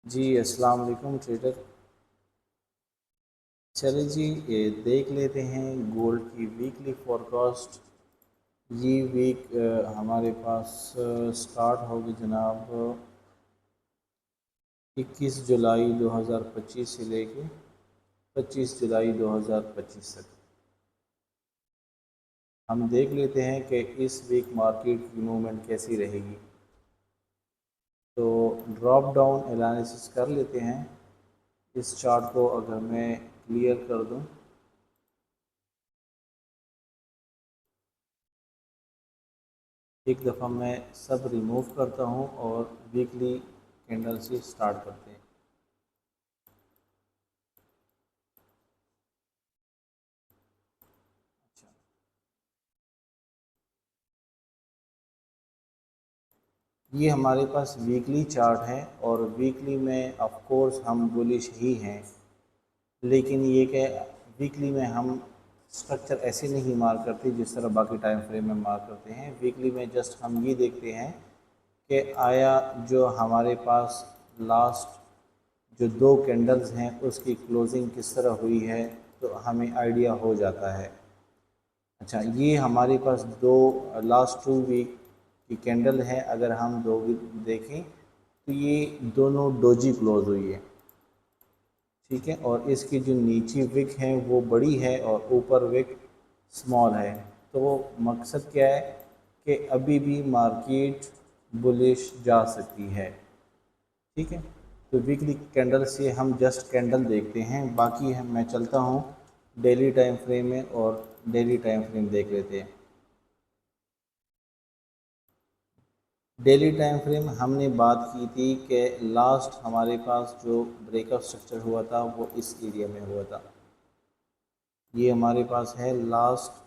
जी अस्सलाम वालेकुम ट्रेडर। चले जी, ये देख लेते हैं गोल्ड की वीकली फोरकास्ट। ये वीक हमारे पास स्टार्ट होगी जनाब 21 जुलाई 2025 से लेके 25 जुलाई 2025 तक। हम देख लेते हैं कि इस वीक मार्केट की मूवमेंट कैसी रहेगी। तो ड्रॉप डाउन एनालिसिस कर लेते हैं। इस चार्ट को अगर मैं क्लियर कर दूं, एक दफ़ा मैं सब रिमूव करता हूँ और वीकली कैंडल से स्टार्ट करते हैं। अच्छा, ये हमारे पास वीकली चार्ट है और वीकली में ऑफ कोर्स हम बुलिश ही हैं, लेकिन ये कि वीकली में हम स्ट्रक्चर ऐसे नहीं मार करते जिस तरह बाकी टाइम फ्रेम में मार करते हैं। वीकली में जस्ट हम ये देखते हैं कि आया जो हमारे पास लास्ट जो दो कैंडल्स हैं उसकी क्लोजिंग किस तरह हुई है, तो हमें आइडिया हो जाता है। अच्छा, ये हमारे पास दो लास्ट 2 वीक की कैंडल है। अगर हम दो देखें तो ये दोनों डोजी क्लोज हुई है, ठीक है। और इसकी जो नीचे विक है वो बड़ी है और ऊपर विक स्मॉल है। तो वो मकसद क्या है कि अभी भी मार्केट बुलिश जा सकती है, ठीक है। तो वीकली कैंडल से हम जस्ट कैंडल देखते हैं, बाकी हम मैं चलता हूँ डेली टाइम फ्रेम में और डेली टाइम फ्रेम देख लेते हैं। डेली टाइम फ्रेम हमने बात की थी कि लास्ट हमारे पास जो ब्रेकअप स्ट्रक्चर हुआ था वो इस एरिया में हुआ था। ये हमारे पास है लास्ट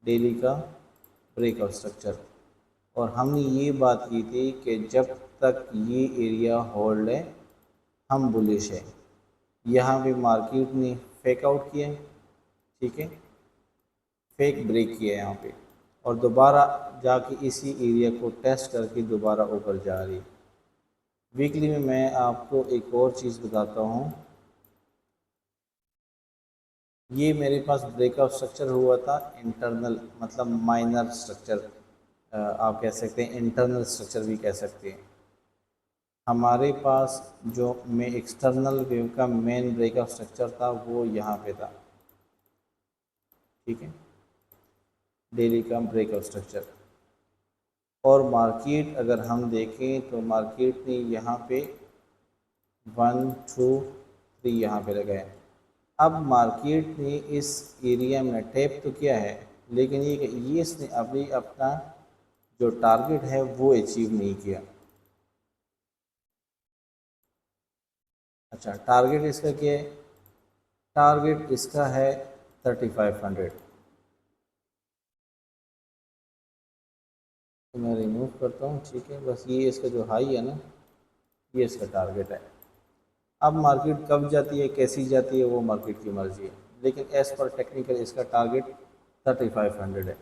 डेली का ब्रेकअप स्ट्रक्चर, और हमने ये बात की थी कि जब तक ये एरिया होल्ड है हम बुलिश है। यहाँ भी मार्केट ने फेक आउट किया, ठीक है, फेक ब्रेक किया यहाँ पे, और दोबारा जाके इसी एरिया को टेस्ट करके दोबारा ऊपर जा रही है। वीकली में मैं आपको एक और चीज़ बताता हूँ। ये मेरे पास ब्रेकआउट स्ट्रक्चर हुआ था इंटरनल, मतलब माइनर स्ट्रक्चर आप कह सकते हैं, इंटरनल स्ट्रक्चर भी कह सकते हैं। हमारे पास जो में एक्सटर्नल वेव का मेन ब्रेकआउट स्ट्रक्चर था वो यहाँ पे था, ठीक है, डेली का ब्रेकआउट स्ट्रक्चर। और मार्केट अगर हम देखें तो मार्केट ने यहाँ पे 1 2 3 यहाँ पे लगाया। अब मार्केट ने इस एरिया में टैप तो किया है, लेकिन ये इसने अभी अपना जो टारगेट है वो अचीव नहीं किया। अच्छा, टारगेट इसका क्या है? टारगेट इसका है 3500। तो मैं रिमूव करता हूँ, ठीक है। बस ये इसका जो हाई है ना, ये इसका टारगेट है। अब मार्केट कब जाती है कैसी जाती है वो मार्केट की मर्ज़ी है, लेकिन एज़ पर टेक्निकल इसका टारगेट 3500 है।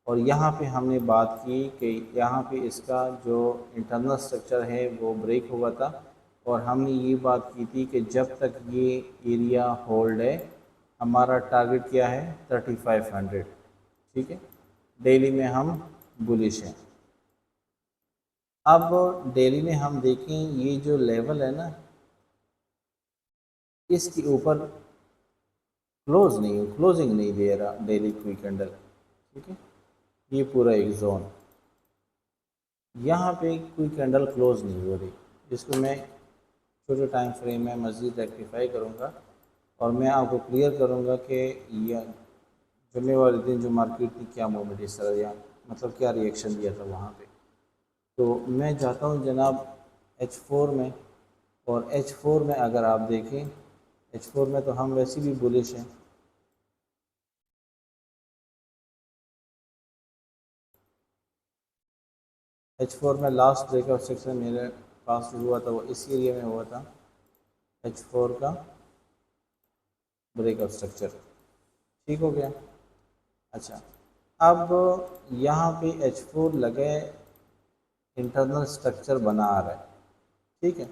और यहाँ पे हमने बात की कि यहाँ पे इसका जो इंटरनल स्ट्रक्चर है वो ब्रेक हुआ था, और हमने ये बात की थी कि जब तक ये एरिया होल्ड है हमारा टारगेट क्या है 3500, ठीक है। डेली में हम बुलिश हैं। अब डेली में हम देखें ये जो लेवल है ना, इसके ऊपर क्लोजिंग नहीं दे रहा डेली कोई कैंडल, ठीक है। ये पूरा एक जोन, यहाँ पे कोई कैंडल क्लोज नहीं हो रही, जिसको मैं छोटे टाइम फ्रेम में मज़ीद रेक्टिफाई करूँगा और मैं आपको क्लियर करूँगा कि यह जुम्मे वाले दिन जो मार्केट की क्या मूवमेंट इस तरह या मतलब क्या रिएक्शन दिया था वहाँ पे। तो मैं जाता हूँ जनाब H4 में, और H4 में अगर आप देखें, H4 में तो हम वैसे भी बुलिश हैं। H4 में लास्ट ब्रेकआउट सेक्शन मेरे पास जो हुआ था वो इस एरिया में हुआ था, H4 का ब्रेकआउट स्ट्रक्चर, ठीक हो गया। अच्छा, अब यहाँ पे H4 लगे इंटरनल स्ट्रक्चर बना आ रहा है, ठीक है।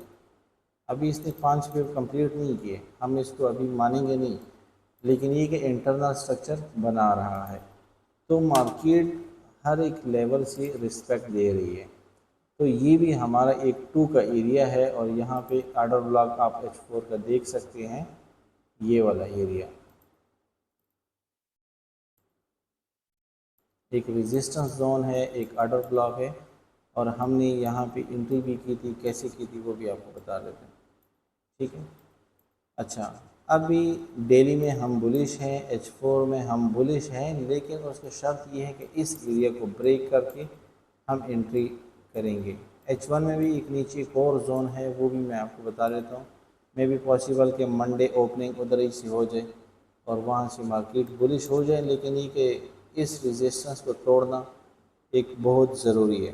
अभी इसने 5 वेव कंप्लीट नहीं किए, हम इसको अभी मानेंगे नहीं, लेकिन ये कि इंटरनल स्ट्रक्चर बना रहा है। तो मार्केट हर एक लेवल से रिस्पेक्ट दे रही है। तो ये भी हमारा एक 2 का एरिया है, और यहाँ पे आर्डर ब्लॉक आप H4 का देख सकते हैं, ये वाला एरिया एक रेजिस्टेंस जोन है, एक आर्डर ब्लॉक है, और हमने यहाँ पे एंट्री भी की थी, कैसे की थी वो भी आपको बता देते हैं। ठीक है। अच्छा, अभी डेली में हम बुलिश हैं, H4 में हम बुलिश हैं, लेकिन उसकी शर्त ये है कि इस एरिया को ब्रेक करके हम एंट्री करेंगे। H1 में भी एक नीचे एक और जोन है, वो भी मैं आपको बता देता हूँ। मे भी पॉसिबल कि मंडे ओपनिंग उधर ही से हो जाए और वहाँ से मार्केट बुलिश हो जाए, लेकिन ये कि इस रेजिस्टेंस को तोड़ना एक बहुत ज़रूरी है।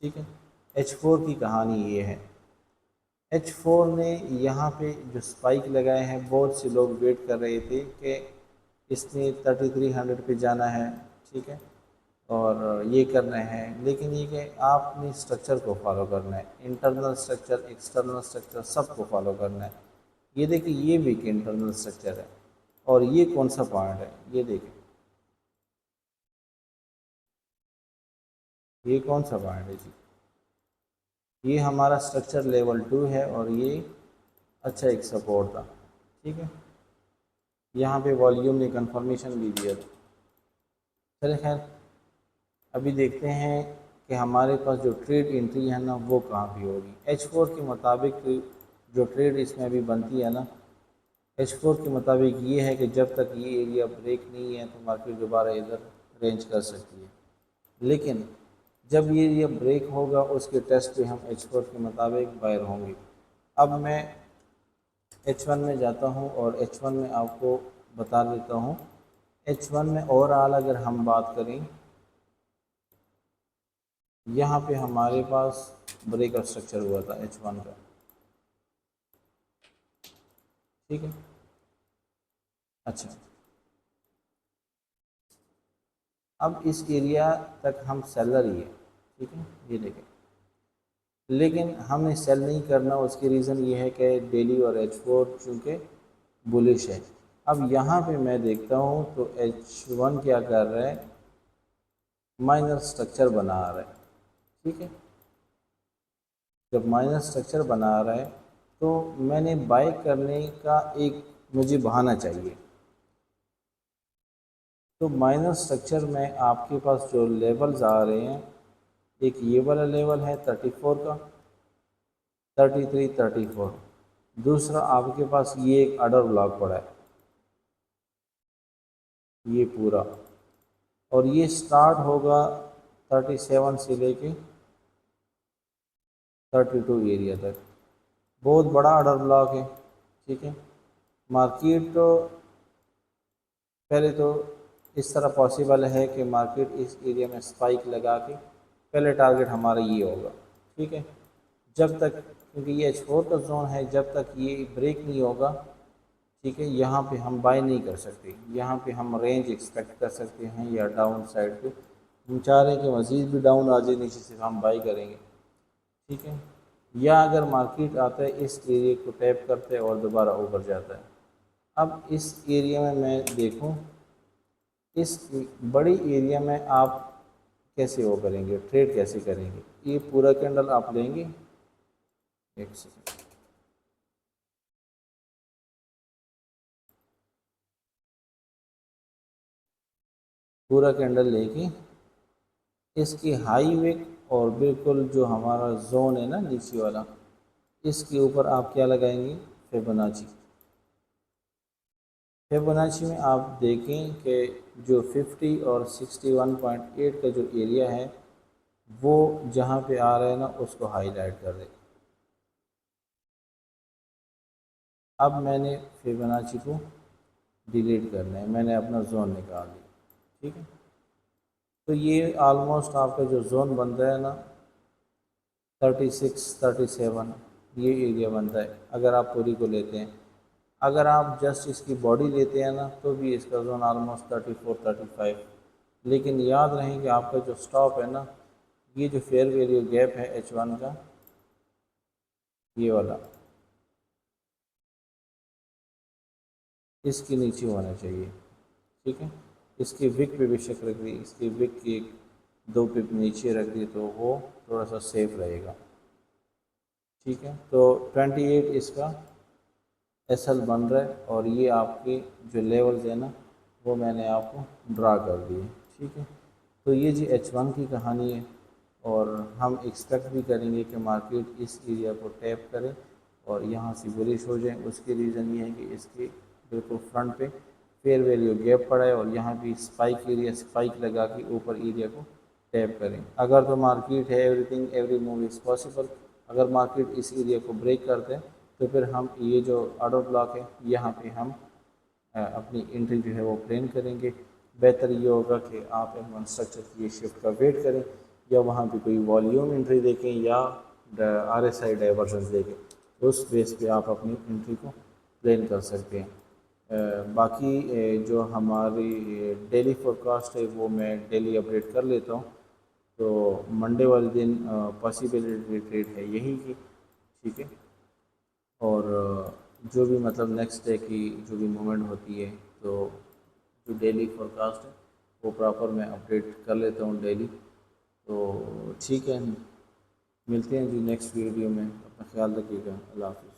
ठीक है। H4 की कहानी ये है। H4 ने यहाँ पे जो स्पाइक लगाए हैं, बहुत से लोग वेट कर रहे थे कि इसने 3300 पे जाना है, ठीक है, और ये करना है, लेकिन ये कि आपने स्ट्रक्चर को फॉलो करना है, इंटरनल स्ट्रक्चर, एक्सटर्नल स्ट्रक्चर, सबको फॉलो करना है। ये देखिए, ये भी एक इंटरनल स्ट्रक्चर है, और ये कौन सा पॉइंट है, ये देखिए, ये कौन सा पॉइंट है जी, ये हमारा स्ट्रक्चर लेवल 2 है, और ये अच्छा एक सपोर्ट था। ठीक है। यहाँ पे वॉल्यूम ने कंफर्मेशन भी दिया था। चलिए खैर, अभी देखते हैं कि हमारे पास जो ट्रेड एंट्री है ना, वो कहाँ भी होगी। H4 के मुताबिक जो ट्रेड इसमें अभी बनती है ना, H4 के मुताबिक ये है कि जब तक ये एरिया ब्रेक नहीं है तो मार्केट दोबारा इधर रेंज कर सकती है, लेकिन जब ये एरिया ब्रेक होगा उसके टेस्ट पे हम H4 के मुताबिक बायर होंगे। अब मैं H1 में जाता हूँ और H1 में आपको बता देता हूँ। H1 में ओवरऑल अगर हम बात करें, यहाँ पे हमारे पास ब्रेक का स्ट्रक्चर हुआ था H1 का। ठीक है। अच्छा, अब इस एरिया तक हम सेलर ही है, ठीक है, ये देखें, लेकिन हमें सेल नहीं करना। उसकी रीज़न ये है कि डेली और H4 चूँकि बुलिश है। अब यहाँ पे मैं देखता हूँ तो H1 क्या कर रहा है, माइनर स्ट्रक्चर बना रहा है। ठीक है। जब माइनर स्ट्रक्चर बना रहा है तो मैंने बाय करने का एक मुझे बहाना चाहिए। तो माइनर स्ट्रक्चर में आपके पास जो लेवल्स आ रहे हैं, एक ये वाला लेवल है 34 का, 33, 34। दूसरा आपके पास ये एक आर्डर ब्लॉक पड़ा है, ये पूरा, और ये स्टार्ट होगा 37 से लेके 32 एरिया तक। बहुत बड़ा आर्डर ब्लॉक है। ठीक है। मार्केट तो पहले तो इस तरह पॉसिबल है कि मार्केट इस एरिया में स्पाइक लगा के पहले टारगेट हमारा ये होगा। ठीक है। जब तक, क्योंकि ये H4 का जोन है, जब तक ये ब्रेक नहीं होगा, ठीक है, यहाँ पे हम बाय नहीं कर सकते। यहाँ पे हम रेंज एक्सपेक्ट कर सकते हैं, या डाउन साइड पे हम चाह रहे हैं कि मज़ीद भी डाउन आ जाए नीचे से, हम बाई करेंगे। ठीक है। या अगर मार्केट आता है इस एरिया को टैप करता है और दोबारा ऊपर जाता है। अब इस एरिया में मैं देखूं, इस बड़ी एरिया में आप कैसे वो करेंगे, ट्रेड कैसे करेंगे। ये पूरा कैंडल आप लेंगे, एक सेकेंड, पूरा कैंडल लेके इसकी हाई विक और बिल्कुल जो हमारा जोन है ना नीचे वाला, इसके ऊपर आप क्या लगाएंगे, फिबोनाची। फिबोनाची में आप देखें कि जो 50 और 61.8 का जो एरिया है, वो जहाँ पे आ रहा है ना, उसको हाईलाइट कर दें। अब मैंने फिबोनाची को डिलीट करना है, मैंने अपना जोन निकाल दिया। ठीक है। तो ये ऑलमोस्ट आपका जो जोन बन रहा है ना, 36, 37, ये एरिया बनता है अगर आप पूरी को लेते हैं। अगर आप जस्ट इसकी बॉडी लेते हैं ना, तो भी इसका जोन ऑलमोस्ट 34, 35। लेकिन याद रहे कि आपका जो स्टॉप है ना, ये जो फेयर वैल्यू गैप है H1 का, ये वाला, इसके नीचे होना चाहिए। ठीक है, इसके विक पे बेशक रख दी, इसके विक की एक 2 पिप नीचे रख दी तो वो थोड़ा सा सेफ रहेगा। ठीक है, तो 28 इसका एसएल बन रहा है और ये आपके जो लेवल्स है ना वो मैंने आपको ड्रा कर दिए। ठीक है, तो ये जी H1 की कहानी है और हम एक्सपेक्ट भी करेंगे कि मार्केट इस एरिया को टैप करे और यहाँ से बुलिश हो जाए। उसके रीज़न ये है कि इसके बिल्कुल फ्रंट पे फेयर वैल्यू गैप पड़ा है और यहाँ भी स्पाइक लगा के ऊपर एरिया को टैप करें। अगर तो मार्केट है everything every move is possible, अगर मार्केट इस एरिया को ब्रेक करते हैं तो फिर हम ये जो ऑर्डर ब्लॉक है यहाँ पे हम अपनी एंट्री जो है वो प्लान करेंगे। बेहतर ये होगा कि आप M1 स्ट्रक्चर की शिफ्ट का वेट करें या वहाँ पे कोई वॉल्यूम एंट्री देखें या RSI डाइवर्जेंस देखें, उस बेस पे आप अपनी एंट्री को प्लान कर सकते हैं। बाकी जो हमारी डेली फोरकास्ट है वो मैं डेली अपडेट कर लेता हूँ। तो मंडे वाले दिन पॉसिबिलिटी ट्रेड है यही की। ठीक है, और जो भी मतलब नेक्स्ट डे की जो भी मूवमेंट होती है तो जो डेली फोरकास्ट है वो प्रॉपर मैं अपडेट कर लेता हूँ डेली। तो ठीक है, मिलते हैं जी नेक्स्ट वीडियो में। अपना ख्याल रखिएगा। अल्लाह हाफ़िज़।